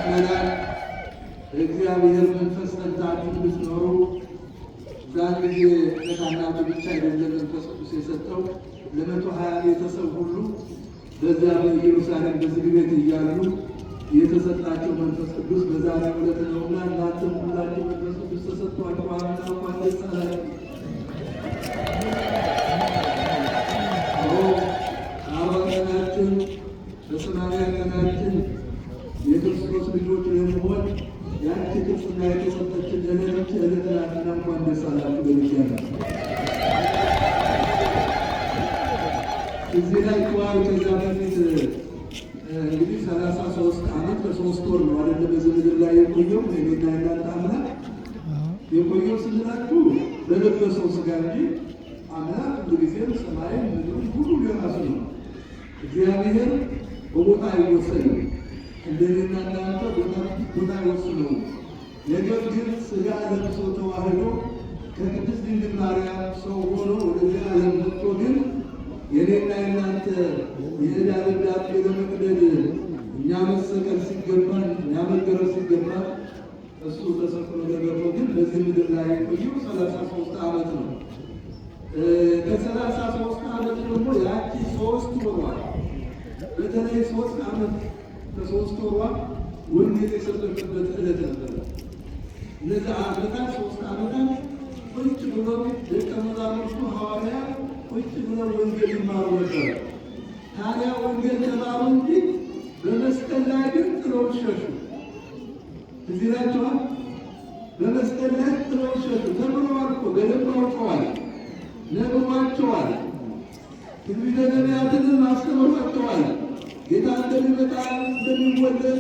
ምዕመናን እግዚአብሔር መንፈስ ጸንታችሁ እንድትኖሩ ዛን ጊዜ ለካህናቱ ብቻ አይደለም መንፈስ ቅዱስ የሰጠው ለ120 ቤተሰብ ሁሉ በዚያ በኢየሩሳሌም በዝግ ቤት እያሉ የተሰጣቸው መንፈስ ቅዱስ በዛሬው ዕለት ነውና እናንተም ሁላችሁ መንፈስ ቅዱስ ተሰጥቷችኋልና እንኳን ደስ አላችሁ። አባላችን በሰማርያ ቀናችን የክርስቶስ ልጆች ለመሆን ያቺ ክርስትና የተሰጠችን ለሌሎች ዕለትና እንኳን ደስ አላችሁ በሚያና እዚህ ላይ ተዋል። ከዛ በፊት እንግዲህ 33 ዓመት ከ3 ወር ነው አይደል በዚህ ምድር ላይ የቆየው የኔና የናንተ አምላክ የቆየው ስንላችሁ ለለበሰው ሥጋ እንጂ አምላክ ሁልጊዜም ሰማይን ምድሩን ሁሉ የራሱ ነው። እግዚአብሔር በቦታ አይወሰንም። እንደኔና እናንተ ቦታ አይወስነው። ነገር ግን ሥጋ ለብሶ ተዋህዶ ከቅድስት ድንግል ማርያም ሰው ሆኖ ወደዚህ ዓለም መጥቶ ግን የኔና የናንተ የዕዳ ደብዳቤ ለመቅደድ እኛ መሰቀል ሲገባን እኛ መገረዝ ሲገባን እሱ ተሰቅሎ ተገርፎ ግን በዚህ ምድር ላይ የቆየው 33 ዓመት ነው። ከ33 ዓመት ደግሞ ያቺ 3 ወሯ በተለይ 3 ዓመት ከ3 ወሯ ወንጌል የሰበከበት ዕለት ነበረ። እነዚህ ዓመታት 3 ዓመታት ቁጭ ብሎ ደቀ መዛሙርቱ ሐዋርያት ቁጭ ብለው ወንጌል ይማሩ ነበር። ታዲያ ወንጌል ተማሩ እንጂ በመስቀል ላይ ግን ጥለው ሸሹ። እዚህ ይላችኋል። በመስቀል ላይ ጥለው ሸሹ። ተምረዋል እኮ በደንብ አውቀዋል፣ ነግሯቸዋል። ትንቢተ ነቢያትንም አስተምሯቸዋል። ጌታ እንደሚመጣ፣ እንደሚወለድ፣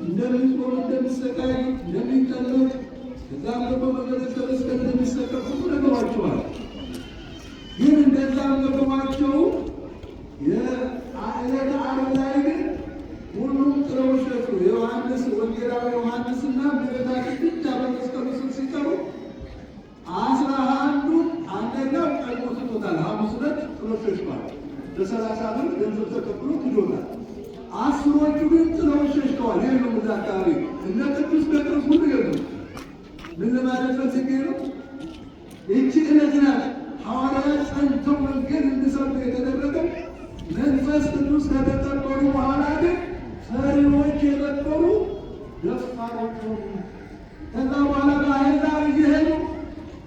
እንደሚጾም፣ እንደሚሰቃይ፣ እንደሚጠመቅ ከዛም ደግሞ በመንገደ መስቀል እንደሚሰቀል ሁሉ ነግሯቸዋል። ግን እንደዛም ነግሯቸው የዕለተ ዓርብ ላይ ግን ሁሉም ጥለው ሸሹ። ዮሐንስ ወንጌላዊ ዮሐንስና እመቤታችን ብቻ በመስቀሉ ስር ሲቀሩ 11ዱን አንደኛው ቀድሞ ስቶታል። ሐሙስ ዕለት ጥሎ ሸሽቷል። በ30 ብር ገንዘብ ተቀብሎ ትዶታል። 10ዎቹ ግን ጥለው ሸሽተዋል። የሉም እዛ አካባቢ። እነ ቅዱስ ጴጥሮስ ሁሉ የሉም። ምን ለማለት ፈልጌ ነው? ይህቺ ዕለት ናት ሐዋርያት ጸንተው ወንጌል እንዲሰብኩ የተደረገው። መንፈስ ቅዱስ ከተቀበሉ በኋላ ግን ፈሪዎች የነበሩ ደፋሮች ሆኑ። ከዛ በኋላ በአሕዛብ እየሄዱ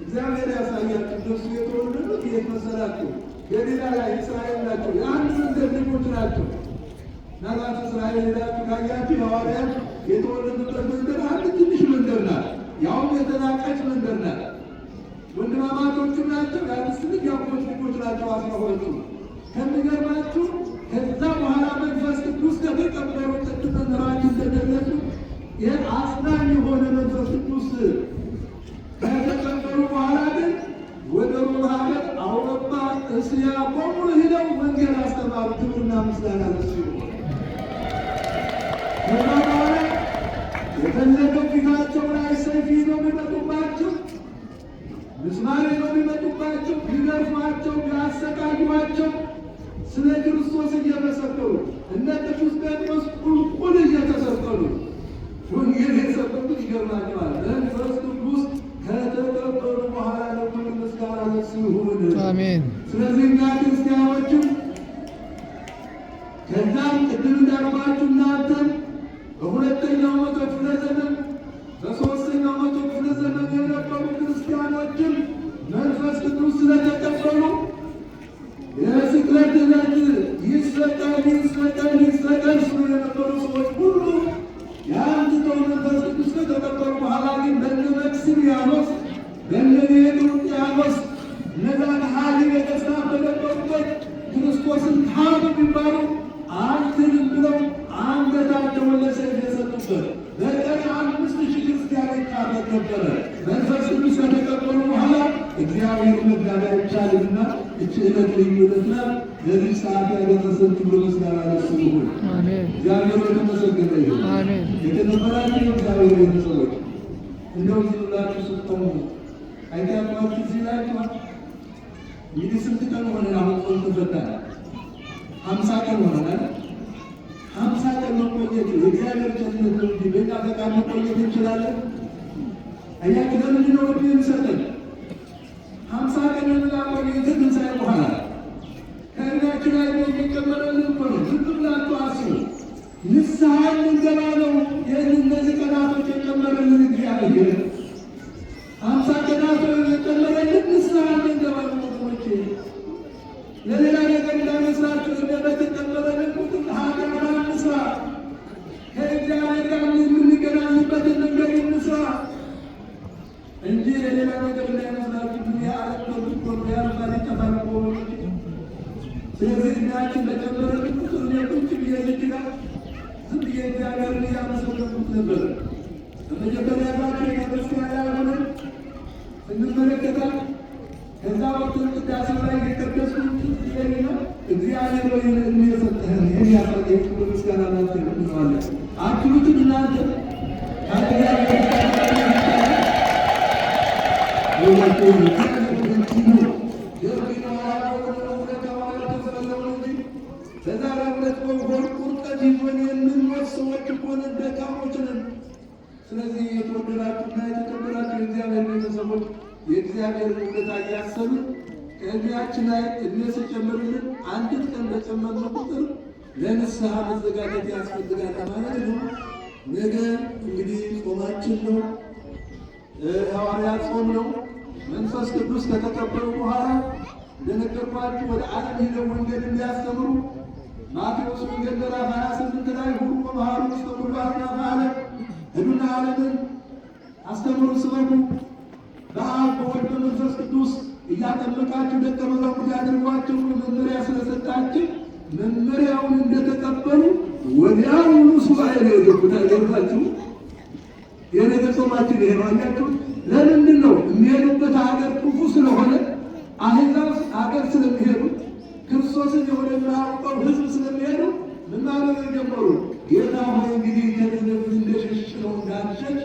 እግዚአብሔር ያሳያችሁ። እነሱ የተወለዱት የት መሰላችሁ? ገሊላ ላይ እስራኤል ናቸው። የአንድ መንደር ልጆች ናቸው። ናላት እስራኤል ሄዳችሁ ካያችሁ ሐዋርያት የተወለዱበት መንደር አንድ ትንሽ መንደር ናት። ያውም የተናቀች መንደር ናት። ወንድማማቾቹ ናቸው። የአምስት ልጅ የአጎት ልጆች ናቸው 12ቱ። ከሚገርማችሁ ከዛ በኋላ መንፈስ ቅዱስ ከተቀበሉ ቅድም መምህራችን እንደገለጹ ይህ አጽናኝ የሆነ መንፈስ ቅዱስ ከተቀበሉ በኋላ ግን ወደ ሮም ሀገር፣ አውሮፓ፣ እስያ በሙሉ ሄደው ወንጌል አስተማሩ። ክብርና ምስጋና ለእሱ ይሁን። ከዛ በኋላ የፈለገው ፊታቸው ላይ ሰይፍ ይዘው ቢመጡባቸው፣ ምስማር ይዘው ቢመጡባቸው፣ ቢገርፏቸው፣ ቢያሰቃዩዋቸው ስለ ክርስቶስ እየመሰከሩ እነ ቅዱስ ጴጥሮስ ቁልቁል እየተሰቀሉ ወንጌል የሰበኩት ይገርማቸዋል። መንፈስ ቅዱስ ከተቀበሉ በኋላ ለሁሉ ምስጋና ለእሱ ይሁን። አሜን። ስለዚህ እኛ ክርስቲያኖችም ከዛም ቅድም እንዳልኳችሁ እናንተም በሁለተኛው መቶ ክፍለ ዘመን በሦስተኛው መቶ ክፍለ ዘመን የነበሩ ክርስቲያኖችም መንፈስ ቅዱስ ስለተቀበሉ የስቅለት ዕለት ይሰቀል ይሰቀል ይሰቀል ሲሉ የነበሩ ሰዎች ሁሉ የአንድተው መንፈስ ቅዱስ ከተቀበሉ በኋላ ግን በነ መክስሚያኖስ በነ ዲዮቅልጥያኖስ እነዛ ከሃዲ ነገሥታት በነበሩበት ክርስቶስን ካዱ ቢባሉ አንድንም ብለው አንገታቸውን ለሰይፍ የሰጡበት በቀን 5000 ክርስቲያኖች ታረድ ነበረ። መንፈስ ቅዱስ ከተቀበሉ በኋላ እግዚአብሔር መጋዳ ይቻልና እቺ ዕለት ልዩ ዕለት ናት። ለዚህ ሰዓት ያደረሰን ክብር ምስጋና ለእሱ ይሁን። እግዚአብሔር የተመሰገነ ይሁን። የተከበራችሁ እግዚአብሔር ቤተሰቦች እንደው እዚህ ብላችሁ ስትቆሙ አይታችኋችሁ እዚህ ላችኋል። እንግዲህ ስንት ቀን ሆነን አሁን ጾም ተፈታን? 50 ቀን ሆነናል። 50 ቀን መቆየት የእግዚአብሔር ቸርነት ነው እንጂ ጋር መቆየት እንችላለን? አያችሁ ለምንድን ነው እድል የሚሰጠን? 50 ቀን የምናቆየው ትንሣኤ በኋላ ከእድሜያችን ላይ የሚጨመረልን እኮ ነው። ዝም ብላችሁ አስቡ። ንስሐ ልንገባ ነው። ይህን እነዚህ ቀናቶች የጨመረልን እግዚአብሔር 50 ቀናቶች የጨመረልን ንስሐ ልንገባ ነው ወገኖቼ። ለሌላ ነገር እንዳይመስላችሁ እንደበት የጨመረልን ቁጥር ኃጢአት እንስራ፣ ከእግዚአብሔር ጋር የምንገናኝበትን መንገድ እንስራ እንጂ ለሌላ ነገር እንዳይመስላችሁ። የዓለም ተብቆ ያልፋል ይጠፋል ወገኖቼ። ስለዚህ እድሜያችን በጨመረልን ቁጥር ቁጭ ብዬ ይችላል ዝም ብዬ እግዚአብሔርን እያመሰገንኩት ነበር። በመጀመሪያ ዛቸው ቤተክርስቲያን ያልሆነ እንመለከታል። ከዛ ወቅት ቅዳሴ ላይ የቀደስኩት ይለኝና እግዚአብሔር ወይ እድሜ የሰጠህን ይህን ያሳየ ክብር ምስጋና ላንተ እንለዋለን። አትሉትም እናንተ በዛሬ ዕለት ቁርጠት ይዞን የምንሞት ሰዎች እኮን ደካሞች ነን። ስለዚህ የተወደዳችሁና የተከበራችሁ የእግዚአብሔር ቤተሰቦች የእግዚአብሔር ውለታ እያሰብን ከእድሜያችን ላይ እድሜ ሲጨምርልን አንዲት ቀን በጨመርን ቁጥር ለንስሐ መዘጋጀት ያስፈልጋል ማለት ነው። ነገ እንግዲህ ጾማችን ነው፣ ሐዋርያት ጾም ነው። መንፈስ ቅዱስ ከተቀበሉ በኋላ እንደነገርኳችሁ ወደ ዓለም ሄደው ወንጌል እንዲያስተምሩ ማቴዎስ ወንጌል ምዕራፍ 28 ላይ ሁሉ በባህሩ ውስጥ ሁሉ አጽናፈ ዓለም ሂዱና ዓለምን አስተምሩ፣ ስበኩ፣ በአብ በወልድ በመንፈስ ቅዱስ እያጠመቃችሁ ደቀ መዛሙርት ያድርጓቸው መመሪያ ስለሰጣችሁ መመሪያውን እንደተቀበሉ ወዲያውኑ ሱባኤ ነው የገቡት። አይገርማችሁ? የነገ ጾማችን ይሄ ነው። አያችሁ? ለምንድን ነው የሚሄዱበት ሀገር ክፉ ስለሆነ አሕዛብ ሀገር ስለሚሄዱ ክርስቶስን የሆነ የማያውቀው ሕዝብ ስለሚሄዱ ምን ማለት ጀመሩ? ጌታ ሆይ እንግዲህ ከነዚህ እንደሸሽ ነው እንዳንሸሽ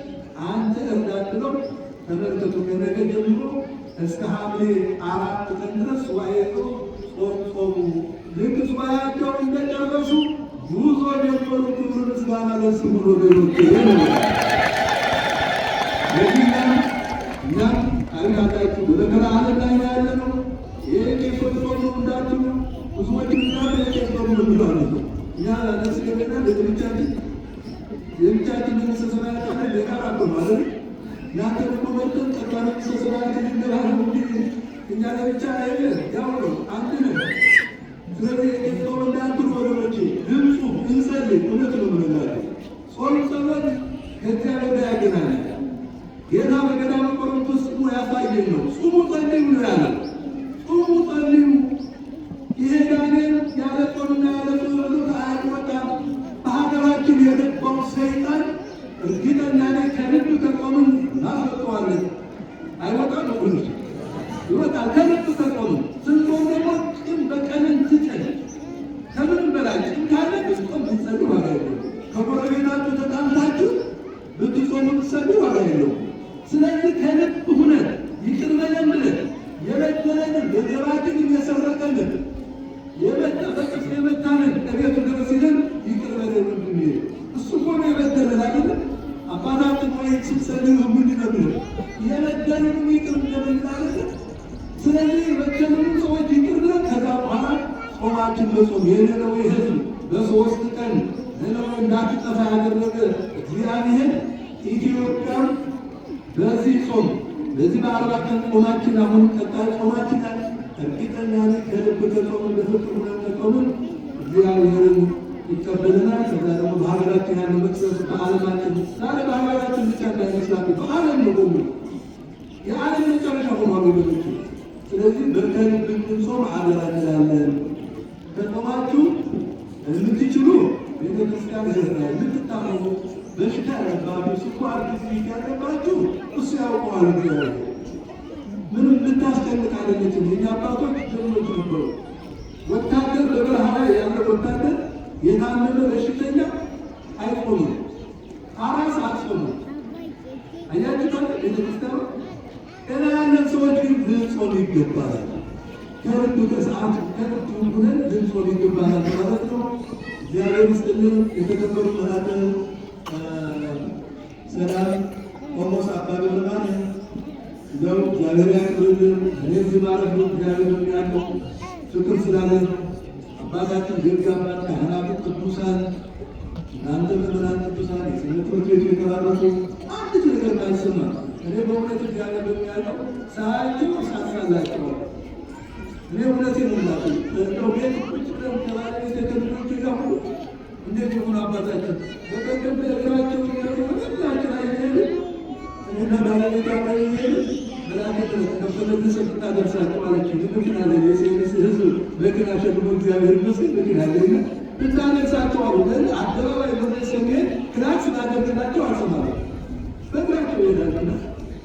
አንተ እርዳን ብለው ተመልከቱ። ከነገ ጀምሮ እስከ ሐምሌ 4 ቀን ድረስ ሱባኤ ጾሙ። ልክ ሱባኤያቸውን እንደጨረሱ ጉዞ ጀመሩ። ክብር ምስጋና ለስሙ ወገኖቼ። እኛም አይታችሁ በመከራ ዓለም ላይ ያለ ነው። ይህ ቄሶች ጾም ነው እንዳትሉ ብዙዎች ምናምን የቄስ ጾም ነው የሚባሉ እኛ ነፍስ ገበና የብቻችን መንግሥተ ሰማያት ሌላ ራቆ ማለት እናንተ ደግሞ መርጠን ጠቅላላ መንግሥተ ሰማያት እንገባለ እንጂ እኛ ለብቻ አይደለ ያው ነው አንድ ነው። ስለዚህ የቄስ ጾም እንዳትሉ ወገኖቼ፣ ድምፁ እንጸልይ። እውነት ነው ምንላቸው ጾም ጸሎት ከእግዚአብሔር ጋር ያገናኛል። ጌታ በገዳመ ቆሮንቶስ ጽሞ ያሳየን ነው። ጹሙ ጸልዩ ነው ያለው። ጹሙ ጸልዩ። ይሄ ጋኔን ያለ ጾምና ያለ ጸሎት አይወጣም። በሀገራችን የገባው ሰይጣን እርግጠኛ ነኝ ከልብ ከጾምን እናስወጣዋለን። አይወጣም ነው እንጂ ይወጣል። ከልብ ከጾምን ስንጾም ደግሞ ቂም በቀልን ትተን ከምንም በላይ ቂም ካለ ብትጾም ብትጸልዩ ዋጋ የለውም። ከጎረቤታችሁ ተጣልታችሁ ብትጾሙ ብትጸልዩ ዋጋ የለውም። ስለዚህ ከልብ ሁነን ይቅር በለን ብለን የበደለንን ገንዘባችንን የሰረቀንን የመጠበቅስ የመታንን ከቤቱ ድረስ ይለን ይቅር በለን ብንሄድ እሱ እኮ ነው የበደለን አይደለም። አባታችን ወይ ስብሰልዩ ምንድነው የበደለንን ይቅር እንደምንላለን። ስለዚህ የበደሉንን ሰዎች ይቅር ብለን ከዛ በኋላ ጾማችን መጾም የሌለው ህዝብ በ3 ቀን ነነዌ እንዳትጠፋ ያደረገ እግዚአብሔር ኢትዮጵያን በዚህ ጾም በዚህ በ40 ቀን ጾማችን አሁን ቀጣይ ጾማችን እርግጠኛ ነኝ ከልብ ከጾምን በፍቅር ሆነን ከጾምን እግዚአብሔርን ይቀበልናል። ከዛ ደግሞ በሀገራችን ያለ መቅሰፍ በዓለማችን ዛሬ በሀገራችን ብቻ እንዳይመስላችሁ በዓለም ነው ሁሉ የዓለም መጨረሻ ሆኖ አገሎች። ስለዚህ በከልብ እንድንጾም አደራ እንላለን። ከጾማችሁ የምትችሉ ቤተክርስቲያን ይዘራል። የምትታመሙ በሽታ ያለባችሁ ስኳር ግፊት ያለባችሁ እሱ ያውቀዋል። እግዚአብሔር ምንም ልታስጨንቅ አይደለችም። የኛ አባቶች ጀግኖች ነበሩ። ወታደር በበረሃ ላይ ያለ ወታደር የታመመ በሽተኛ አይቆምም፣ አራስ አትጾምም። አያችሁ ቤተክርስቲያኑ ገና ያለን ሰዎች ግን ልንጾም ይገባል። ከልብ ከሰዓት ከልብ ሁነን ልንጾም ይገባናል ማለት ነው። እግዚአብሔር ይስጥልን። የተከበሩ መላእክት ሰላም ቆሞስ አባ ገብረማርያም እንደው እግዚአብሔር ያክብርልን። እኔ እዚህ ማለት ነው እግዚአብሔር ያለው ፍቅር ስላለ ነው። አባታችን ደግ አባት ካህናቱ ቅዱሳን እናንተ ምዕመናን ቅዱሳን የሰንበት ትምህርት ቤቱ የተባረኩ አንድ ነገር ማይሰማ እኔ በእውነት እግዚአብሔር በሚያለው ሳያቸው ሳሳላቸው እኔ እውነቴን ነው የምላቸው እንደው ቤት ቁጭ ብለው ከባለቤት ከልጆቹ ጋር ሁሉ እንዴት የሆኑ አባታችን በቀደም እግራቸው ሁላችን አይሄዱ እኔና ባለቤት አይሄዱ በላከት ከፈለግሰ ታደርሳቸው አለችው። ምክንያት አለ የሴንስ ህዝብ መኪና ሸክሞ እግዚአብሔር ይመስገን መኪና አለና ብታነሳቸው አሉ። ግን አደባባይ በመሰሜን ክላስ ስላደረግላቸው አልሰማሉ። በእግራቸው ይሄዳሉና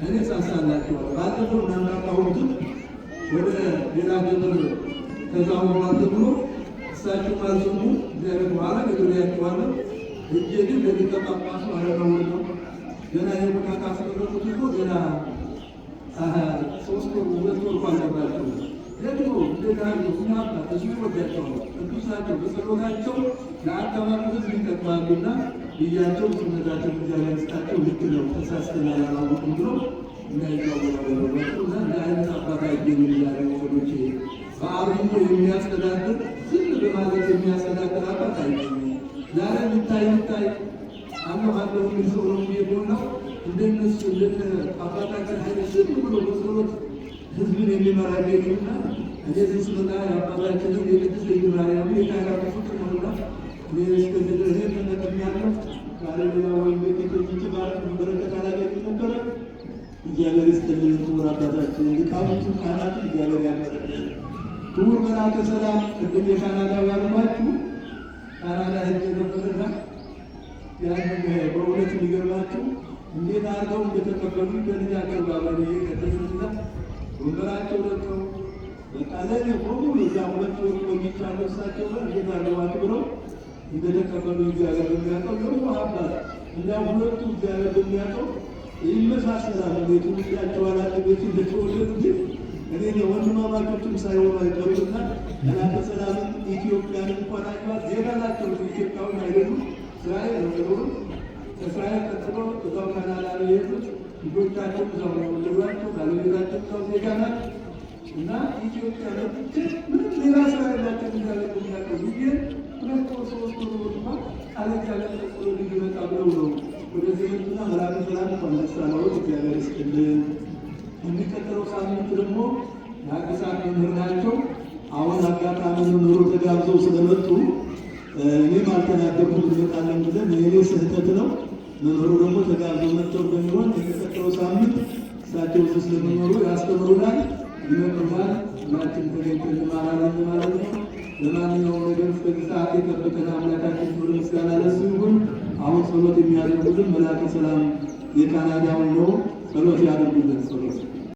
እኔ ሳሳላቸዋለሁ። ባለፈው እናናቃሁትን ወደ ሌላ ገበር ከዛው ማለት ብሎ እሳቸው ማልሰሙ እግዚአብሔር በኋላ ነግሬያቸዋለሁ። እጄ ግን ለሊቀ ጳጳሱ አረጋውል ነው ገና የቦታ ካስደረጉት እኮ ገና 3 ወር 2 ወር እንኳን ገባቸው። ደግሞ እንደገና ሁናባ እሱ ወዳቸው ቅዱሳቸው በጸሎታቸው ለአካባቢ ህዝብ ይጠቅማሉና ብያቸው ስነታቸው እግዚአብሔር ይስጣቸው። ልክ ነው ተሳስተናል አላወቅም ብሎ እንዳይታወቁ እና ለአይነት አባት አይገኝም። ዛሬ ወገኖቼ በአርምሞ የሚያስተዳድር ዝም በማለት የሚያስተዳድር አባት አይገኝም። ዛሬ የሚታይ አለሁ የሚል ሰው ነው የሚሆነው። እንደነሱ እንደነ አባታችን ኃይለ ዝም ብሎ በጸሎት ህዝብን የሚመራ ገኝና እዚህ ስመጣ የአባታችንን የቅድስት ድንግል ማርያም የካህናቱ ፍቅር ነውና እኔ እስከዚህ ድረስ ተጠቅሜያለሁ። ዛሬ ሌላ ወይም ቤቶች ማለት በረከት አላገኝም ነበረ። እግዚአብሔር ይስጥልን። ክቡር አባታችን ሊቃውንቱ ካህናቱ እግዚአብሔር ያክብርልን። ክቡር መልአከ ሰላም ቅድም የካናዳው ያልኳችሁ ካናዳ ሄጄ ነበርና ያንን በእውነት የሚገርማችሁ እንዴት አድርገው እንደተቀበሉ በልጃቸው ባባል ከተዝና ወንበራቸው ደርሰው በቃ ለኔ በሙሉ እዛ 2 ወር ቆይቻለሁ። እሳቸው እንዴት አድርገው አክብረው እንደተቀበሉ እግዚአብሔር የሚያውቀው ደግሞ አባት እና ሁለቱ እግዚአብሔር የሚያውቀው ይመሳሰላሉ። ቤቱ ልጃቸው አላለ ቤቱ እንደተወለዱ ግን እኔ ወንድማማቾችም ሳይሆኑ አይቀሩና መልአከ ሰላምን ኢትዮጵያን እንኳን አይባት ዜጋ ናቸው። ኢትዮጵያዊ አይደሉም። እስራኤል ነው የኖሩ። ከእስራኤል ቀጥሎ እዛው ካናዳ ነው የሄዱት። ልጆቻቸው እዛው ነው የወለዷቸው። ባለቤታቸው እዛው ዜጋ ናት እና ኢትዮጵያ ምንም ሌላ ስራ የላቸው። እግዚአብሔር የሚያውቀው ልጄ 2 ወር 3 ወር ወድማ አለት ያለ ቀጥሎ ልጅ መጣ ብለው ነው ወደዚህ መጡና መልአከ ሰላም ኮንደሳ ነው እግዚአብሔር ይስጥልን። የሚቀጥለው ሳምንት ደግሞ የአዲሳት መምህር ናቸው። አሁን አጋጣሚ መምህሩ ተጋብዘው ስለመጡ እኔም አልተናገርኩም እንመጣለን ብለን የኔ ስህተት ነው። መምህሩ ደግሞ ተጋብዘው መጥተው እንደሚሆን የሚቀጥለው ሳምንት እሳቸው ውስጥ ስለሚኖሩ ያስተምሩናል፣ ይመጡናል። ሁላችን ተገኝተን እንማራለን ማለት ነው። ለማንኛውም ነገር እስከዚህ ሰዓት የጠበቀን አምላካችን ክብር ምስጋና ለእሱ ይሁን። አሁን ጸሎት የሚያደርጉልን መልአከ ሰላም የካናዳውን ነው። ጸሎት ያደርጉልን። ጸሎት